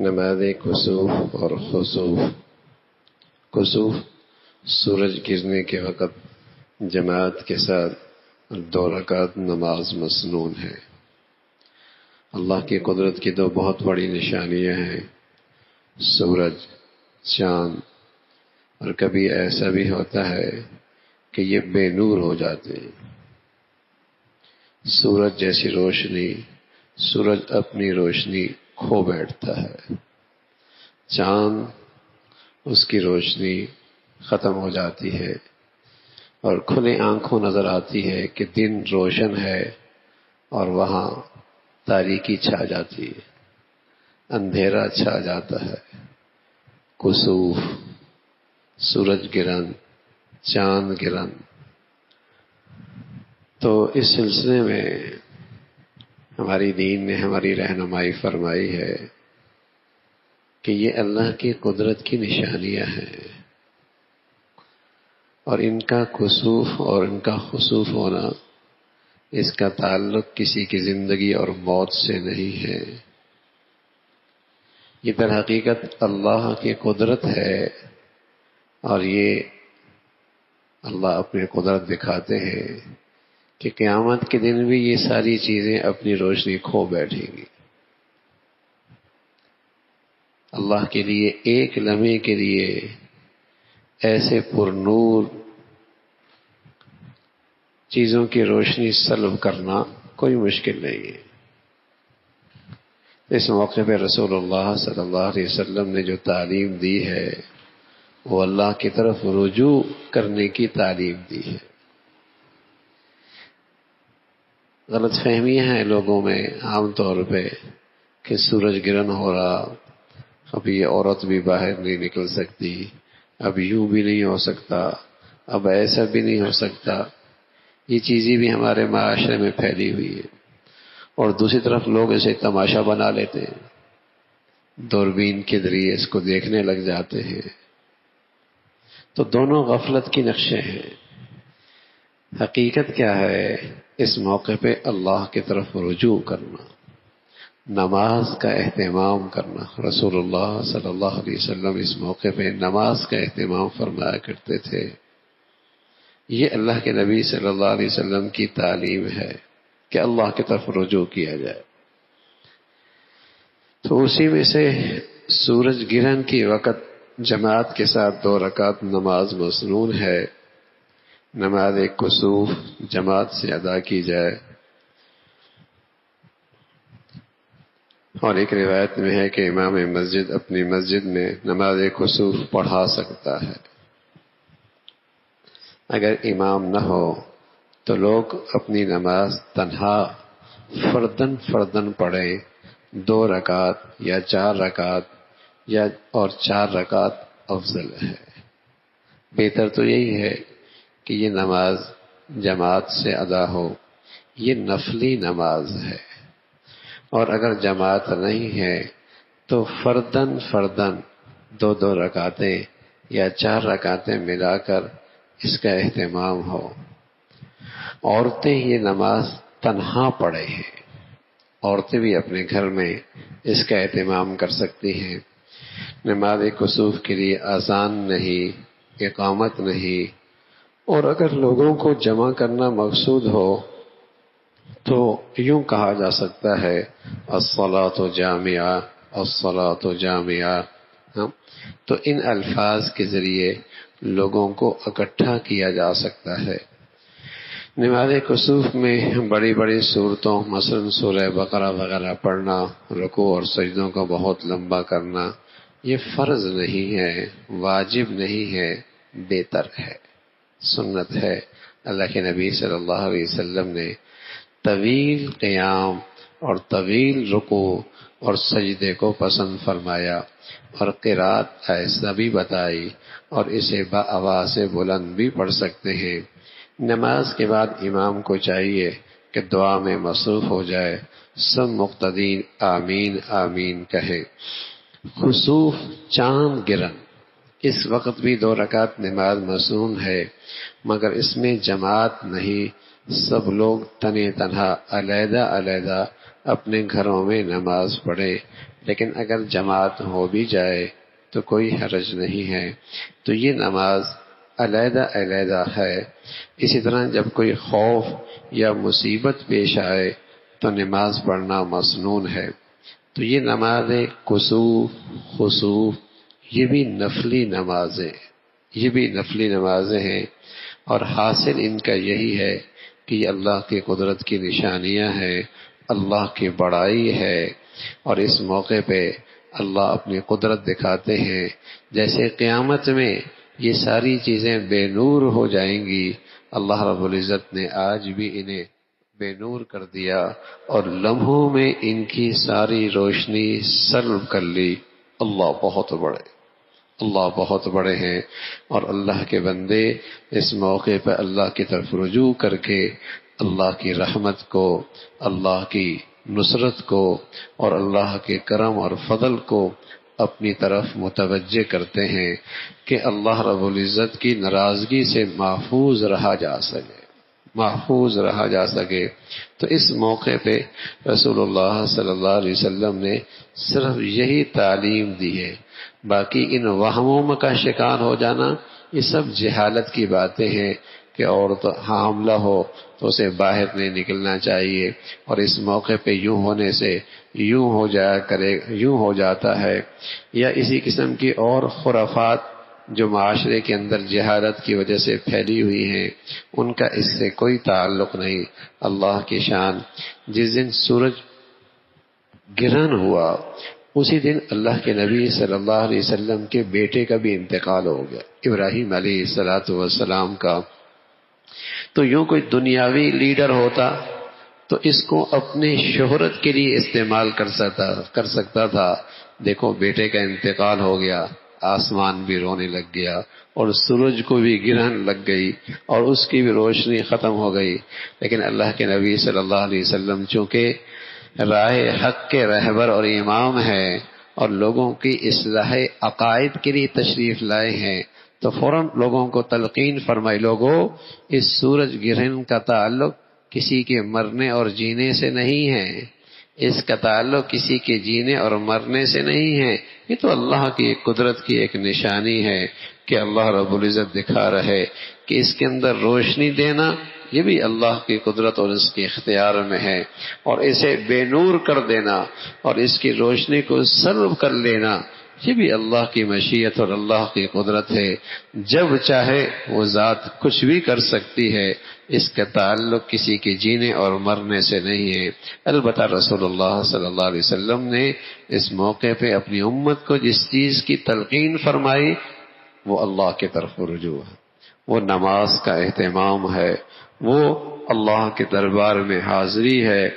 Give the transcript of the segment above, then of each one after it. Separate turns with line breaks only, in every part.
نماز کسوف اور خسوف۔ کسوف سورج گرنے کے وقت جماعت کے ساتھ 2 رکعت نماز مسنون ہے۔ اللہ کی قدرت کی 2 بہت بڑی نشانیاں ہیں، سورج، چاند، اور کبھی ایسا بھی ہوتا ہے کہ یہ بے نور ہو جاتے ہیں۔ سورج جیسی روشنی، سورج اپنی روشنی کھو بیٹھتا ہے، چاند اس کی روشنی ختم ہو جاتی ہے اور کھلی آنکھوں نظر آتی ہے کہ دن روشن ہے اور وہاں تاریکی چھا جاتی ہے، اندھیرا چھا جاتا ہے۔ کسوف، سورج گرہن، چاند گرہن۔ تو اس سلسلے میں ہماری دین نے ہماری رہنمائی فرمائی ہے کہ یہ اللہ کی قدرت کی نشانیاں ہیں، اور ان کا کسوف اور ان کا خسوف ہونا، اس کا تعلق کسی کی زندگی اور موت سے نہیں ہے۔ یہ در حقیقت اللہ کی قدرت ہے، اور یہ اللہ اپنی قدرت دکھاتے ہیں کہ قیامت کے دن بھی یہ ساری چیزیں اپنی روشنی کھو بیٹھیں گی۔ اللہ کے لیے ایک لمحے کے لیے ایسے پر نور چیزوں کی روشنی سلب کرنا کوئی مشکل نہیں ہے۔ اس موقع پہ رسول اللہ صلی اللہ علیہ وسلم نے جو تعلیم دی ہے وہ اللہ کی طرف رجوع کرنے کی تعلیم دی ہے۔ غلط فہمیاں ہیں لوگوں میں عام طور پہ کہ سورج گرہن ہو رہا، اب یہ عورت بھی باہر نہیں نکل سکتی، اب یوں بھی نہیں ہو سکتا، اب ایسا بھی نہیں ہو سکتا۔ یہ چیزیں بھی ہمارے معاشرے میں پھیلی ہوئی ہے، اور دوسری طرف لوگ اسے تماشا بنا لیتے ہیں، دوربین کے ذریعے اس کو دیکھنے لگ جاتے ہیں۔ تو دونوں غفلت کی نقشے ہیں۔ حقیقت کیا ہے؟ اس موقع پہ اللہ کی طرف رجوع کرنا، نماز کا اہتمام کرنا۔ رسول اللہ صلی اللہ علیہ وسلم اس موقع پہ نماز کا اہتمام فرمایا کرتے تھے۔ یہ اللہ کے نبی صلی اللہ علیہ وسلم کی تعلیم ہے کہ اللہ کی طرف رجوع کیا جائے۔ تو اسی میں سے سورج گرہن کے وقت جماعت کے ساتھ 2 رکعت نماز مسنون ہے۔ نماز کسوف جماعت سے ادا کی جائے، اور ایک روایت میں ہے کہ امام مسجد اپنی مسجد میں نماز کسوف پڑھا سکتا ہے۔ اگر امام نہ ہو تو لوگ اپنی نماز تنہا فردن پڑھیں، 2 رکعت یا 4 رکعت اور 4 رکعت افضل ہے۔ بہتر تو یہی ہے کہ یہ نماز جماعت سے ادا ہو، یہ نفلی نماز ہے، اور اگر جماعت نہیں ہے تو فردن 2 رکعتیں یا 4 رکعتیں ملا کر اس کا اہتمام ہو۔ عورتیں یہ نماز تنہا پڑھے ہیں، عورتیں بھی اپنے گھر میں اس کا اہتمام کر سکتی ہیں۔ نماز کسوف کے لیے اذان نہیں، اقامت نہیں، اور اگر لوگوں کو جمع کرنا مقصود ہو تو یوں کہا جا سکتا ہے الصلاۃ جامعہ، الصلاۃ جامعہ۔ تو ان الفاظ کے ذریعے لوگوں کو اکٹھا کیا جا سکتا ہے۔ نماز کسوف میں بڑی بڑی صورتوں مثلا سورہ بقرہ وغیرہ پڑھنا، رکوع اور سجدوں کو بہت لمبا کرنا، یہ فرض نہیں ہے، واجب نہیں ہے، بہتر ہے، سنت ہے۔ اللہ کے نبی صلی اللہ علیہ وسلم نے طویل قیام اور طویل رکوع اور سجدے کو پسند فرمایا، اور قرات ایسا بھی بتائی، اور اسے بآواز بلند بھی پڑھ سکتے ہیں۔ نماز کے بعد امام کو چاہیے کہ دعا میں مصروف ہو جائے، سب مقتدین آمین آمین کہیں۔ خسوف چاند گرہن، اس وقت بھی 2 رکعت نماز مسنون ہے، مگر اس میں جماعت نہیں، سب لوگ تنہا علیحدہ اپنے گھروں میں نماز پڑھیں۔ لیکن اگر جماعت ہو بھی جائے تو کوئی حرج نہیں ہے۔ تو یہ نماز علیحدہ علیحدہ ہے۔ اسی طرح جب کوئی خوف یا مصیبت پیش آئے تو نماز پڑھنا مسنون ہے۔ تو یہ نمازیں کسوف، خسوف، یہ بھی نفلی نمازیں ہیں، اور حاصل ان کا یہی ہے کہ یہ اللہ کی قدرت کی نشانیاں ہیں، اللہ کی بڑائی ہے، اور اس موقع پہ اللہ اپنی قدرت دکھاتے ہیں۔ جیسے قیامت میں یہ ساری چیزیں بے نور ہو جائیں گی، اللہ رب العزت نے آج بھی انہیں بے نور کر دیا اور لمحوں میں ان کی ساری روشنی سلب کر لی۔ اللہ بہت بڑے ہیں، اور اللہ کے بندے اس موقع پہ اللہ کی طرف رجوع کر کے اللہ کی رحمت کو، اللہ کی نصرت کو، اور اللہ کے کرم اور فضل کو اپنی طرف متوجہ کرتے ہیں کہ اللہ رب العزت کی ناراضگی سے محفوظ رہا جا سکے۔ تو اس موقع پہ رسول اللہ صلی اللہ علیہ وسلم نے صرف یہی تعلیم دی ہے۔ باقی ان وہموں کا شکار ہو جانا یہ سب جہالت کی باتیں ہیں کہ عورت حاملہ ہو تو اسے باہر نہیں نکلنا چاہیے، اور اس موقع پہ یوں ہونے سے یوں ہو جاتا ہے، یا اسی قسم کی اور خرافات جو معاشرے کے اندر جہالت کی وجہ سے پھیلی ہوئی ہیں، ان کا اس سے کوئی تعلق نہیں۔ اللہ کی شان، جس دن سورج گرہن ہوا اسی دن اللہ کے نبی صلی اللہ علیہ وسلم کے بیٹے کا بھی انتقال ہو گیا، ابراہیم علیہ السلام کا۔ تو یوں کوئی دنیاوی لیڈر ہوتا تو اس کو اپنے شہرت کے لیے استعمال کر سکتا تھا۔ دیکھو بیٹے کا انتقال ہو گیا، آسمان بھی رونے لگ گیا، اور سورج کو بھی گرہن لگ گئی، اور اس کی بھی روشنی ختم ہو گئی۔ لیکن اللہ کے نبی صلی اللہ علیہ وسلم چونکہ راہ حق کے رہبر اور امام ہیں اور لوگوں کی اصلاح عقائد کے لیے تشریف لائے ہیں، تو فوراً لوگوں کو تلقین فرمائی، لوگوں اس سورج گرہن کا تعلق کسی کے مرنے اور جینے سے نہیں ہے، اس کا تعلق کسی کے جینے اور مرنے سے نہیں ہے، یہ تو اللہ کی قدرت کی ایک نشانی ہے کہ اللہ رب العزت دکھا رہے کہ اس کے اندر روشنی دینا یہ بھی اللہ کی قدرت اور اس کے اختیار میں ہے، اور اسے بے نور کر دینا اور اس کی روشنی کو سلب کر لینا یہ بھی اللہ کی مشیت اور اللہ کی قدرت ہے۔ جب چاہے وہ ذات کچھ بھی کر سکتی ہے، اس کا تعلق کسی کے جینے اور مرنے سے نہیں ہے۔ البتہ رسول اللہ صلی اللہ علیہ وسلم نے اس موقع پہ اپنی امت کو جس چیز کی تلقین فرمائی وہ اللہ کی طرف رجوع ہے، وہ نماز کا اہتمام ہے، وہ اللہ کے دربار میں حاضری ہے،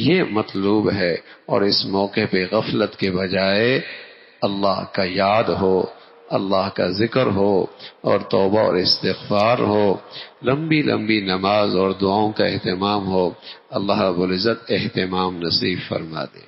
یہ مطلوب ہے۔ اور اس موقع پہ غفلت کے بجائے اللہ کا یاد ہو، اللہ کا ذکر ہو، اور توبہ اور استغفار ہو، لمبی لمبی نماز اور دعاؤں کا اہتمام ہو۔ اللہ رب العزت اہتمام نصیب فرما دے۔